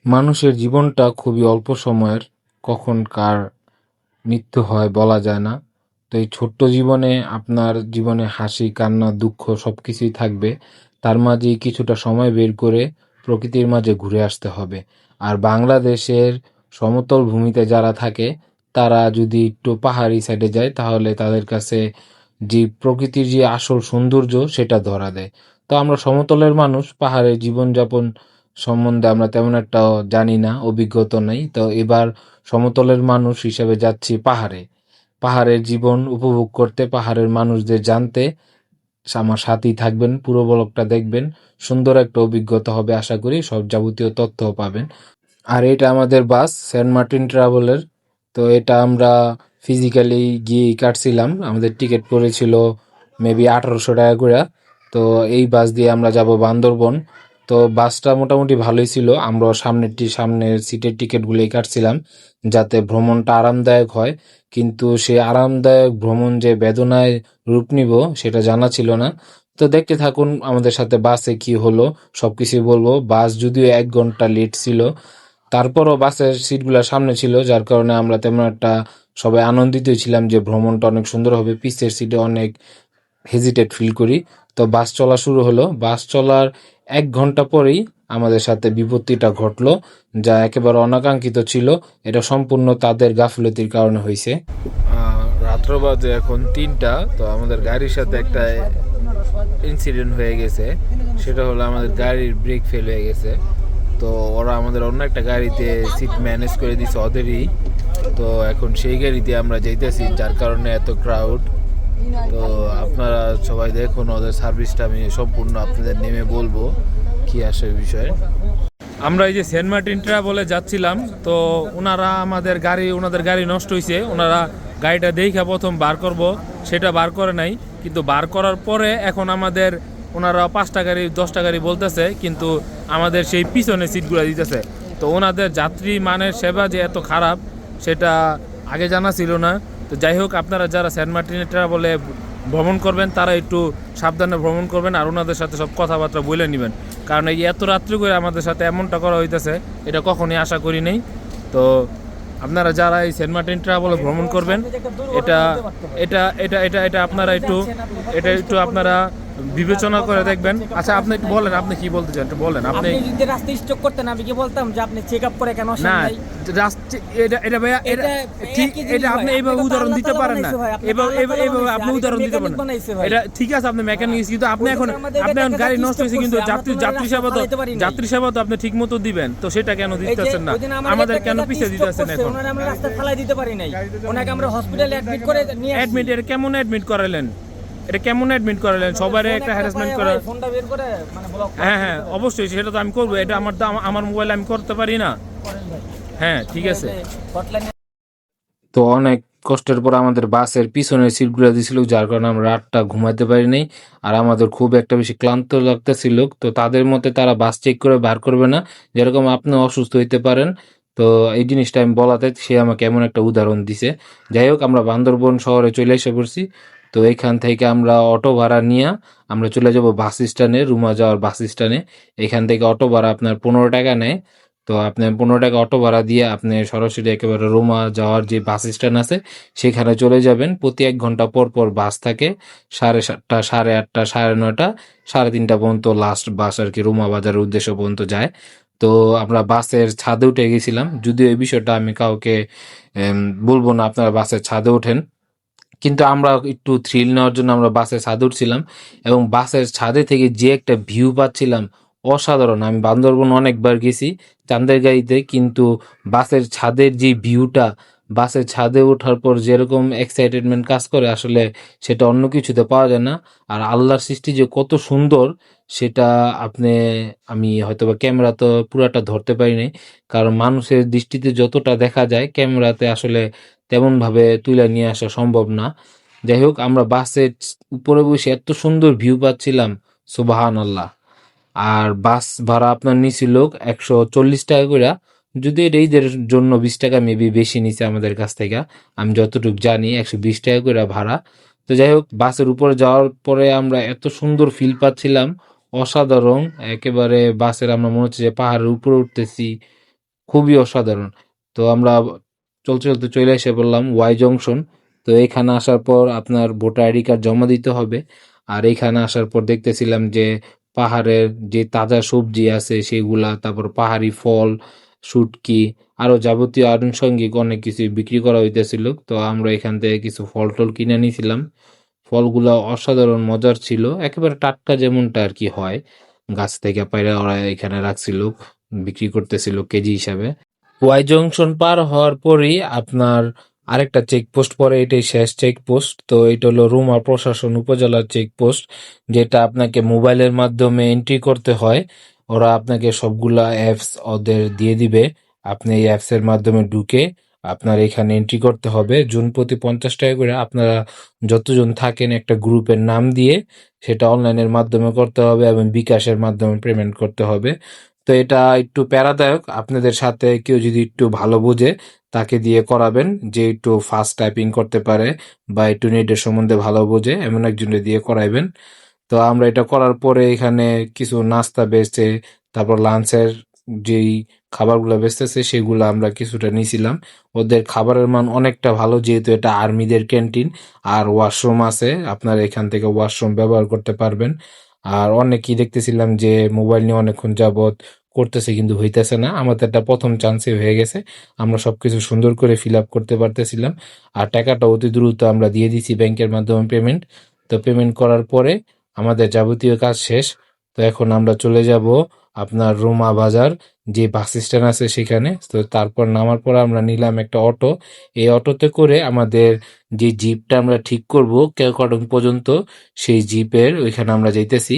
মানুষের জীবনটা খুবই অল্প সময়ের, কখন কার মৃত্যু হয় বলা যায় না। তো এই ছোট্ট জীবনে আপনার জীবনে হাসি, কান্না, দুঃখ সবকিছুই থাকবে। তার মাঝেই কিছুটা সময় বের করে প্রকৃতির মাঝে ঘুরে আসতে হবে। আর বাংলাদেশের সমতল ভূমিতে যারা থাকে তারা যদি একটু পাহাড়ি সাইডে যায় তাহলে তাদের কাছে যে প্রকৃতির যে আসল সৌন্দর্য সেটা ধরা দেয়। তো আমরা সমতলের মানুষ, পাহাড়ের জীবনযাপন সম্বন্ধে আমরা তেমন একটা জানি না, অভিজ্ঞতা নেই। তো এবার সমতলের মানুষ হিসেবে যাচ্ছি পাহাড়ে। পাহাড়ের জীবন উপভোগ করতে, পাহাড়ের মানুষদের জানতে আমার সাথেই থাকবেন, পুরো ব্লগটা দেখবেন। সুন্দর একটা অভিজ্ঞতা হবে আশা করি, সব যাবতীয় তথ্যও পাবেন। আর এটা আমাদের বাস সেন্ট মার্টিন ট্রাভেলের। তো এটা আমরা ফিজিক্যালি গিয়ে কাটছিলাম, আমাদের টিকিট পড়েছিল মেবি 1800 টাকা করে। তো এই বাস দিয়ে আমরা যাব বান্দরবন। তো বাসটা মোটামুটি ভালোই ছিল, আমরা সামনের সিটের টিকিটগুলোই কাটছিলাম যাতে ভ্রমণটা আরামদায়ক হয়। কিন্তু সেই আরামদায়ক ভ্রমণ যে বেদনায় রূপ নিব সেটা জানা ছিল না। তো দেখতে থাকুন আমাদের সাথে বাসে কি হলো, সবকিছুই বলবো। বাস যদিও 1 ঘন্টা লেট ছিল, তারপরও বাসের সিটগুলো সামনে ছিল, যার কারণে আমরা তেমন একটা সবাই আনন্দিত ছিলাম যে ভ্রমণটা অনেক সুন্দর হবে। পিছের সিটে অনেক হেজিটেট ফিল করি। তো বাস চলা শুরু হলো, বাস চলার 1 ঘন্টা পরেই আমাদের সাথে বিপত্তিটা ঘটলো, যা একেবারে অনাকাঙ্ক্ষিত ছিল। এটা সম্পূর্ণ তাদের গাফলতির কারণে হয়েছে। রাত্র বাজে এখন 3টা। তো আমাদের গাড়ির সাথে একটা ইনসিডেন্ট হয়ে গেছে, সেটা হলো আমাদের গাড়ির ব্রেক ফেল হয়ে গেছে। তো ওরা আমাদের অন্য একটা গাড়িতে সিট ম্যানেজ করে দিছে ওদেরই। তো এখন সেই গাড়িতে আমরা যাইতেছি, যার কারণে এত ক্রাউড। তো আপনারা সবাই দেখুন, ওদের সার্ভিসটা আমি সম্পূর্ণ আপনাদের নেমে বলবো কি আসে বিষয়ে। আমরা এই যে সেন্ট মার্টিন ট্রাভেলে যাচ্ছিলাম, তো ওনাদের গাড়ি নষ্ট হয়েছে। ওনারা গাড়িটা দেখে প্রথম বার করব, সেটা বার করে নাই। কিন্তু বার করার পরে এখন ওনারা 5টা গাড়ি 10টা গাড়ি বলতেছে, কিন্তু আমাদের সেই পিছনে সিটগুলো দিতেছে। তো ওনাদের যাত্রী মানের সেবা যে এত খারাপ সেটা আগে জানা ছিল না। তো যাই হোক, আপনারা যারা সেন্ট মার্টিন ট্রাভেলে ভ্রমণ করবেন তারা একটু সাবধানে ভ্রমণ করবেন, আর ওনাদের সাথে সব কথাবার্তা বলে নেবেন। কারণ এই এত রাত্রি করে আমাদের সাথে এমনটা করা হইতেছে, এটা কখনই আশা করি নেই। তো আপনারা যারা এই সেন্ট মার্টিন ট্রাভেলে ভ্রমণ করবেন, এটা এটা এটা এটা এটা আপনারা একটু আপনারা বিবেচনা করে দেখবেন। আচ্ছা, আপনি একটু বলেন, আপনি কি বলতে চান একটু বলেন। আপনি যদি রাস্তায় স্টক করতেন আমি কি বলতাম যে আপনি চেক আপ করে কেন আসেন না, নাই? এটা ভাইয়া, এটা আপনি এইভাবে উদাহরণ দিতে পারেন না। এইভাবে আপনি উদাহরণ দিতে পারেন না। এটা ঠিক আছে, আপনি মেকানিক, কিন্তু আপনি এখন গাড়ি নষ্ট হয়েছে, কিন্তু যাত্রী সেবা তো আপনি ঠিক মতো দিবেন, তো সেটা কেন দিতেছেন না? আমাদের কেন পিছিয়ে দিতেছেন এখন? আমরা রাস্তায় ফেলাই দিতে পারি নাই, ওনাকে আমরা হসপিটালে অ্যাডমিট করে নিয়ে আসি। অ্যাডমিট? এটা কেমন অ্যাডমিট করালেন? সবারে একটা হ্যারাসমেন্ট করে? ফোনটা বের করে মানে ব্লক। হ্যাঁ হ্যাঁ, অবশ্যই সেটা তো আমি করবো। এটা আমার মোবাইলে আমি করতে পারি না। হ্যাঁ ঠিক আছে। তো অনেক কষ্টের পর আমাদের বাসের পিছনের সিটগুলো দিছিল, যার কারণে আমরা রাতটা ঘুমাতে পারি নাই। আর আমাদের খুব একটা বেশি ক্লান্ত লাগতেছিল। তো তাদের মতে তারা বাস চেক করে বার করবে না, যেরকম আপনি অসুস্থ হইতে পারেন। তো এই জিনিসটা আমি বলাতে সে আমাকে এমন একটা উদাহরণ দিছে। যাই হোক, আমরা বান্দরবন শহরে চলে এসে পড়ছি। তো এখান থেকে আমরা অটো ভাড়া নিয়ে আমরা চলে যাব বাস স্ট্যান্ডে, রুমা যাওয়ার বাস স্ট্যান্ডে। এখান থেকে অটো ভাড়া আপনার 15 টাকা নেয়। তো আপনি 15 টাকা অটো ভাড়া দিয়ে আপনি সরাসরি একেবারে রোমা যাওয়ার যে বাস স্ট্যান্ড আছে সেখানে চলে যাবেন। প্রতি 1 ঘন্টা পর পর বাস থাকে, 7:30, 8:30, 9:30, 3:30 পর্যন্ত লাস্ট বাস আর কি রোমা বাজারের উদ্দেশ্য পর্যন্ত যায়। তো আমরা বাসের ছাদে উঠে গেছিলাম, যদিও এই বিষয়টা আমি কাউকে বলবো না আপনারা বাসের ছাদে ওঠেন। কিন্তু আমরা একটু থ্রিল নেওয়ার জন্য আমরা বাসের ছাদে উঠছিলাম, এবং বাসের ছাদে থেকে যে একটা ভিউ পাচ্ছিলাম অসাধারণ। আমি বান্দরবন অনেকবার গেছি চাঁদের গাড়িতে, কিন্তু বাসের ছাদের যে ভিউটা, বাসের ছাদে ওঠার পর যেরকম এক্সাইটেডমেন্ট কাজ করে আসলে সেটা অন্য কিছুতে পাওয়া যায় না। আর আল্লাহর সৃষ্টি যে কত সুন্দর সেটা আপনি, আমি হয়তোবা ক্যামেরা তো পুরাটা ধরতে পারি নাই, কারণ মানুষের দৃষ্টিতে যতটা দেখা যায় ক্যামেরাতে আসলে তেমন ভাবে তুলে নিয়ে আসা সম্ভব না। যাই হোক, আমরা বাসের উপরে বসে এত সুন্দর ভিউ পাচ্ছিলাম, সুবাহান আল্লাহ। আর বাস ভাড়া আপনার নিছিল 140 টাকা করে, যদি এটা ঈদের জন্য 20 টাকা মেবি বেশি নিছে আমাদের কাছ থেকে, আমি যতটুকু জানি 120 টাকা করে ভাড়া। তো যাই হোক, বাসের উপরে যাওয়ার পরে আমরা এত সুন্দর ফিল পাচ্ছিলাম, অসাধারণ একেবারে। বাসের আমরা মনে হচ্ছে যে পাহাড়ের উপরে উঠতেছি, খুবই অসাধারণ। তো আমরা চলতে চলতে চলে এসে বললাম ওয়াই জংশন। তো এখানে আসার পর আপনার ভোটার আইডি কার্ড জমা দিতে হবে। আর এখানে আসার পর দেখতেছিলাম যে পাহাড়ের যে তাজা সবজি আছে সেগুলা, তারপর পাহাড়ি ফল, শুটকি, আরো যাবতীয় আনুষঙ্গিক অনেক কিছু বিক্রি করা হইতেছিল। তো আমরা এখান থেকে কিছু ফল টল কিনে নিয়েছিলাম। ফলগুলা অসাধারণ মজার ছিল, একেবারে টাটকা যেমনটা আর কি হয়, গাছ থেকে পাইরা ওরা এখানে রাখছিল, বিক্রি করতেছিল কেজি হিসাবে। ওয়াই জংশন পার হওয়ার পরই আপনার আরেকটা চেকপোস্ট পরে, এটাই শেষ চেকপোস্ট। তো এটা হলো রুমা প্রশাসন উপজেলার চেকপোস্ট, যেটা আপনাকে মোবাইলের মাধ্যমে এন্ট্রি করতে হয়। ওরা আপনাকে সবগুলা অ্যাপস ওদের দিয়ে দিবে, আপনি এই অ্যাপস এর মাধ্যমে ঢুকে আপনার এখানে এন্ট্রি করতে হবে। জুন প্রতি 50 টাকা করে আপনারা যতজন থাকেন একটা গ্রুপের নাম দিয়ে সেটা অনলাইনের মাধ্যমে করতে হবে এবং বিকাশের মাধ্যমে পেমেন্ট করতে হবে। তো এটা একটু প্যারাদায়ক, আপনাদের সাথে কেউ যদি একটু ভালো বোঝে তাকে দিয়ে করাবেন, যে একটু ফাস্ট টাইপিং করতে পারে বা একটু নেটের সম্বন্ধে ভালো বোঝে, এমন একজনের দিয়ে করাইবেন। তো আমরা এটা করার পরে এখানে কিছু নাস্তা বেচে, তারপর লাঞ্চের যেই খাবারগুলো বেচতেছে সেগুলো আমরা কিছুটা নিয়েছিলাম। ওদের খাবারের মান অনেকটা ভালো, যেহেতু এটা আর্মিদের ক্যান্টিন। আর ওয়াশরুম আছে, আপনারা এখান থেকে ওয়াশরুম ব্যবহার করতে পারবেন। আর অনেকেই দেখতেছিলাম যে মোবাইল নিয়ে অনেকক্ষণ যাবত করতেছে কিন্তু হইতেছে না, আমাদের এটা প্রথম চান্সে হয়ে গেছে। আমরা সবকিছু সুন্দর করে ফিল আপ করতে পারতেছিলাম। আর টাকাটা অতি দ্রুত আমরা দিয়ে দিছি ব্যাংকের মাধ্যমে পেমেন্ট। তো পেমেন্ট করার পরে আমাদের যাবতীয় কাজ শেষ। তো এখন আমরা চলে যাব আপনার রোমা বাজার, যে বাস স্ট্যান্ড আছে সেখানে। তো তারপর নামার পর আমরা নিলাম একটা অটো। এই অটোতে করে আমাদের যে জিপটা আমরা ঠিক করব কেওক্রাডং পর্যন্ত, সেই জিপের ওইখানে আমরা যাইতেছি।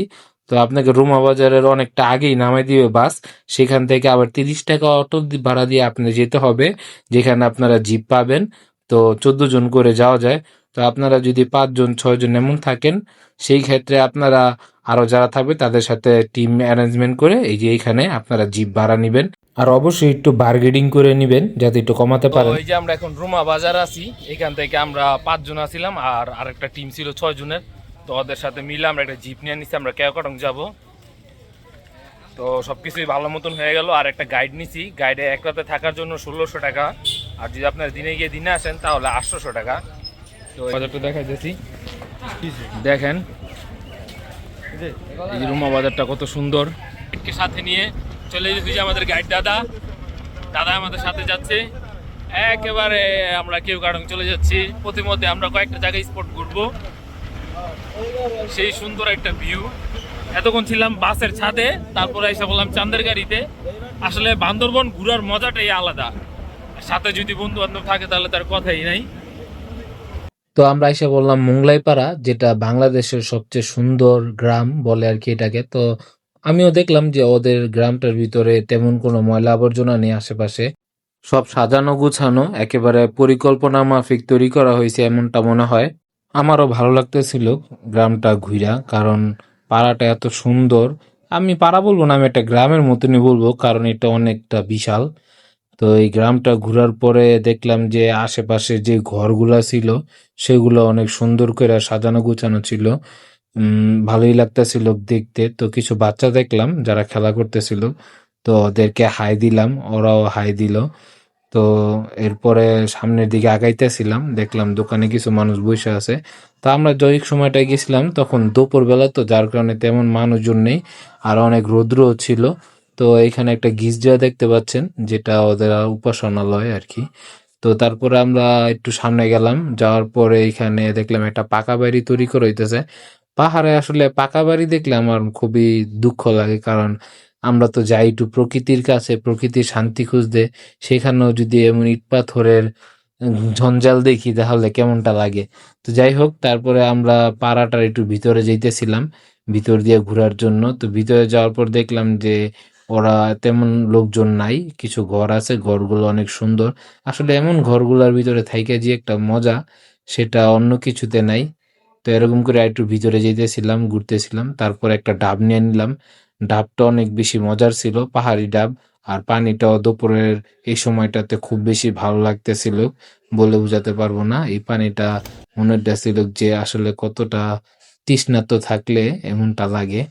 তো আপনাকে রোমা বাজারের অনেকটা আগেই নামাই দিবে বাস, সেখান থেকে আবার 30 টাকা অটো ভাড়া দিয়ে আপনি যেতে হবে যেখানে আপনারা জিপ পাবেন। তো 14 জন করে যাওয়া যায়। তো আপনারা যদি 5 জন 6 জন এমন থাকেন, সেই ক্ষেত্রে আপনারা আরো যারা থাকবে তাদের সাথে টিম অ্যারেঞ্জমেন্ট করে এই যে এইখানে আপনারা জিপ ভাড়া নিবেন। আর অবশ্যই একটু বার্গেনিং করে নিবেন যাতে একটু কমাতে তো পারেন। এই যে আমরা এখন রুমা বাজার আছি, এখান থেকে আমরা 5 জন আছিলাম আর আরেকটা টিম ছিল 6 জনের। তো ওদের সাথে মিলে আমরা একটা জিপ নিয়ে নিছি, আমরা কেওক্রাডং যাব। তো সবকিছুই ভালো মতন হয়ে গেল। আর একটা গাইড নিছি, গাইডে এক রাতে থাকার জন্য 1600 টাকা, আর যদি আপনারা দিনে গিয়ে দিনে আসেন তাহলে 800 টাকা। তো বাজারটা দেখাইতেছি, দেখেন এই যে রুমা বাজারটা কত সুন্দর। একে সাথে নিয়ে চলে যেতে যে আমাদের গাইড দাদা, দাদা আমাদের সাথে যাচ্ছে একেবারে। আমরা কেওক্রাডং চলে যাচ্ছি, প্রতিমধ্যে আমরা কয়েকটা জায়গায় স্পট ঘুরবো। সেই সুন্দর একটা ভিউ। এতক্ষণ ছিলাম বাসের ছাদে, তারপরে এসে বললাম চাঁদের গাড়িতে। আসলে বান্দরবন ঘুরার মজাটাই আলাদা, সাথে যদি বন্ধু বান্ধব থাকে তাহলে তার কথাই নাই। তো আমরা এসে বললাম মোংলাইপাড়া, যেটা বাংলাদেশের সবচেয়ে সুন্দর গ্রাম বলে আর কি এটাকে। তো আমিও দেখলাম যে ওদের গ্রামটার ভিতরে তেমন কোনো ময়লা আবর্জনা নেই আশেপাশে, সব সাজানো গুছানো, একেবারে পরিকল্পনা মাফিক তৈরি করা হয়েছে এমনটা মনে হয়। আমারও ভালো লাগতেছিল গ্রামটা ঘুরা, কারণ পাড়াটা এত সুন্দর। আমি পাড়া বলবো না, আমি একটা গ্রামের মতনই বলবো, কারণ এটা অনেকটা বিশাল। তো এই গ্রামটা ঘোরার পরে দেখলাম যে আশেপাশে যে ঘরগুলা ছিল সেগুলো অনেক সুন্দর করে সাজানো গোছানো ছিল। ভালোই লাগতেছিল দেখতে। তো কিছু বাচ্চা দেখলাম যারা খেলা করতেছিল, তো ওদেরকে হাই দিলাম, ওরাও হাই দিল। তো এরপরে সামনের দিকে আগাইতেছিলাম, দেখলাম দোকানে কিছু মানুষ বসে আছে। তো আমরা যেই সময়টায় গেছিলাম তখন দুপুর বেলা, তো যার কারণে তেমন মানুষজন নেই, আর অনেক রৌদ্রও ছিল। তো এখানে একটা গির্জা দেখতে পাচ্ছেন, যেটা ওদের উপাসনালয় আর কি। তো তারপরে আমরা একটু সামনে গেলাম, যাওয়ার পরে এখানে দেখলাম একটা পাকা বাড়ি তৈরি করে হইতেছে। পাহাড়ে আসলে পাকা বাড়ি দেখলে আমার খুবই দুঃখ লাগে, কারণ আমরা তো যাই একটু প্রকৃতির কাছে, প্রকৃতির শান্তি খুঁজতে, সেখানেও যদি এমন ইট পাথরের ঝঞ্ঝাল দেখি তাহলে কেমনটা লাগে। তো যাই হোক, তারপরে আমরা পাড়াটার একটু ভিতরে যাইতেছিলাম ভিতর দিয়ে ঘোরার জন্য। তো ভিতরে যাওয়ার পর দেখলাম যে ওরা তেমন লোকজন নাই, কিছু ঘর আছে, ঘরগুলো অনেক সুন্দর। আসলে এমন ঘরগুলোর ভিতরে থাইকা যে একটা মজা, সেটা অন্য কিছুতে নাই। তো এরকম করে একটু ভিতরে যেতেছিলাম, ঘুরতেছিলাম, তারপর একটা ডাব নিয়ে নিলাম। ডাবটা অনেক বেশি মজার ছিল, পাহাড়ি ডাব। আর পানিটাও দুপুরের এই সময়টাতে খুব বেশি ভালো লাগতেছিল, বলে বোঝাতে পারবো না। এই পানিটা মনে হচ্ছিল যে আসলে কতটা তৃষ্ণার্ত থাকলে এমনটা লাগে।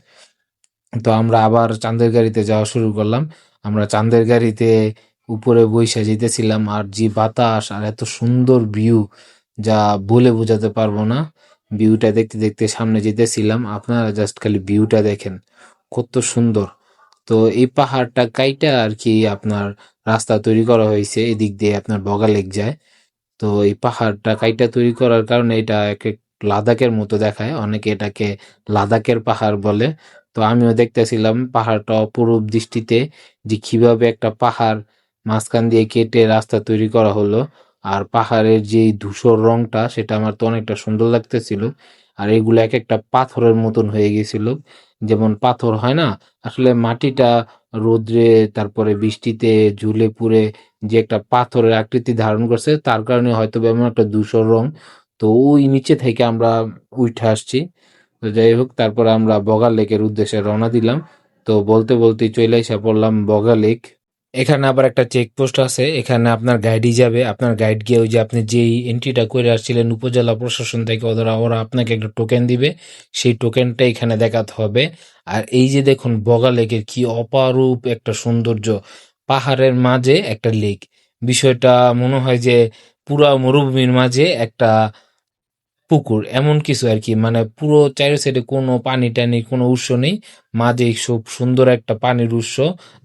তো আমরা আবার চাঁদের গাড়িতে যাওয়া শুরু করলাম। আমরা চাঁদের গাড়িতে উপরে বইসা যেতেছিলাম, আর যে বাতাস আর এত সুন্দর ভিউ যা বলে বোঝাতে পারবো না। ভিউটা দেখতে দেখতে সামনে যেতেছিলাম, আপনারা জাস্ট খালি ভিউটা দেখেন কত সুন্দর। তো এই পাহাড়টা কাইটা আর কি আপনার রাস্তা তৈরি করা হয়েছে, এদিক দিয়ে আপনার বগা লেক যায়। তো এই পাহাড়টা কাইটা তৈরি করার কারণে এটা এক এক লাদাখের মতো দেখায়, অনেকে এটাকে লাদাখের পাহাড় বলে। তো আমিও দেখতেছিলাম পাহাড়টা অপরূপ দৃষ্টিতে, যে কিভাবে একটা পাহাড় মাঝখান দিয়ে কেটে রাস্তা তৈরি করা হলো। আর পাহাড়ের যে ধূসর রংটা সেটা আমার তো অনেকটা সুন্দর লাগতেছিল। আর এগুলো এক একটা পাথরের মতন হয়ে গেছিল, যেমন পাথর হয় না আসলে মাটিটা রোদ্রে তারপরে বৃষ্টিতে ঝুলে পুড়ে যে একটা পাথরের আকৃতি ধারণ করছে, তার কারণে হয়তো বা এমন একটা ধূসর রং। তো ওই নিচে থেকে আমরা উঠে আসছি। তো যাই হোক, তারপরে আমরা বগা লেকের উদ্দেশ্যে রওনা দিলাম। তো বলতে বলতেই চলে এসে পড়লাম বগা লেক। এখানে আবার একটা চেকপোস্ট আছে, এখানে আপনার গাইডই যাবে, আপনার গাইড গিয়ে ওই যে আপনি যেই এন্ট্রিটা করে আসছিলেন উপজেলা প্রশাসন থেকে, ওরা ওরা আপনাকে একটা টোকেন দিবে, সেই টোকেনটা এখানে দেখাতে হবে। আর এই যে দেখুন বগা লেকের কি অপারূপ একটা সৌন্দর্য, পাহাড়ের মাঝে একটা লেক, বিষয়টা মনে হয় যে পুরা মরুভূমির মাঝে একটা পুকুর, এমন কিছু আর কি। মানে পুরো চারি সাইডে কোনো পানি টানি কোনো উৎস নেই, মাঝে খুব সুন্দর একটা পানির উৎস,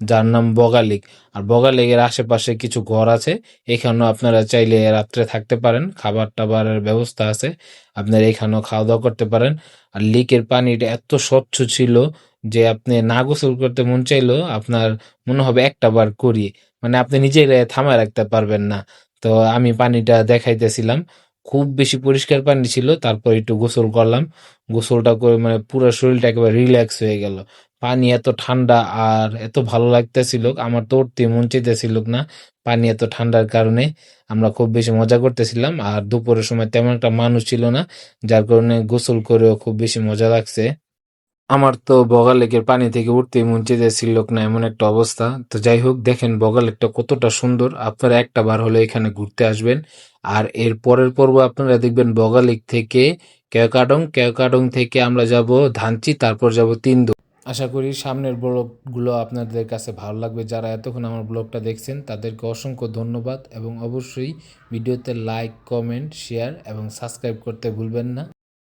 যার নাম বগা লেক। আর বগা লেকের আশেপাশে কিছু ঘর আছে, এখানেও আপনারা চাইলে রাত্রে থাকতে পারেন, খাবার টাবারের ব্যবস্থা আছে, আপনারা এখানেও খাওয়া দাওয়া করতে পারেন। আর লেকের পানিটা এত স্বচ্ছ ছিল যে আপনি না গোসল করতে মন চাইলেও আপনার মনে হবে একটা বার করি, মানে আপনি নিজের থামায় রাখতে পারবেন না। তো আমি পানিটা দেখাইতেছিলাম, খুব বেশি পরিষ্কার পানি ছিল। তারপর একটু গোসল করলাম, গোসলটা করে মানে পুরো শরীরটা একেবারে রিল্যাক্স হয়ে গেল। পানি এত ঠান্ডা আর এত ভালো লাগতেছিল, আমার তো উঠতে মন চাইতেছিল না, পানি এত ঠান্ডার কারণে। আমরা খুব বেশি মজা করতেছিলাম, আর দুপুরের সময় তেমন একটা মানুষ ছিল না, যার কারণে গোসল করেও খুব বেশি মজা লাগছে। আমার তো বগা লেকের পানি থেকে উঠতেই মন চাইতেছিল না, এমন একটা অবস্থা। তো যাই হোক, দেখেন বগা লেকটা কতটা সুন্দর, আপনারা একটা বার হলে এখানে ঘুরতে আসবেন। আর এর পরের পর্ব আপনারা দেখবেন বগা লেক থেকে কেওক্রাডং, কেওক্রাডং থেকে আমরা যাব ধানচি, তারপর যাব তিনদু। আশা করি সামনের ব্লগগুলো আপনাদের কাছে ভালো লাগবে। যারা এতক্ষণ আমার ব্লগটা দেখছেন তাদেরকে অসংখ্য ধন্যবাদ, এবং অবশ্যই ভিডিওতে লাইক, কমেন্ট, শেয়ার এবং সাবস্ক্রাইব করতে ভুলবেন না।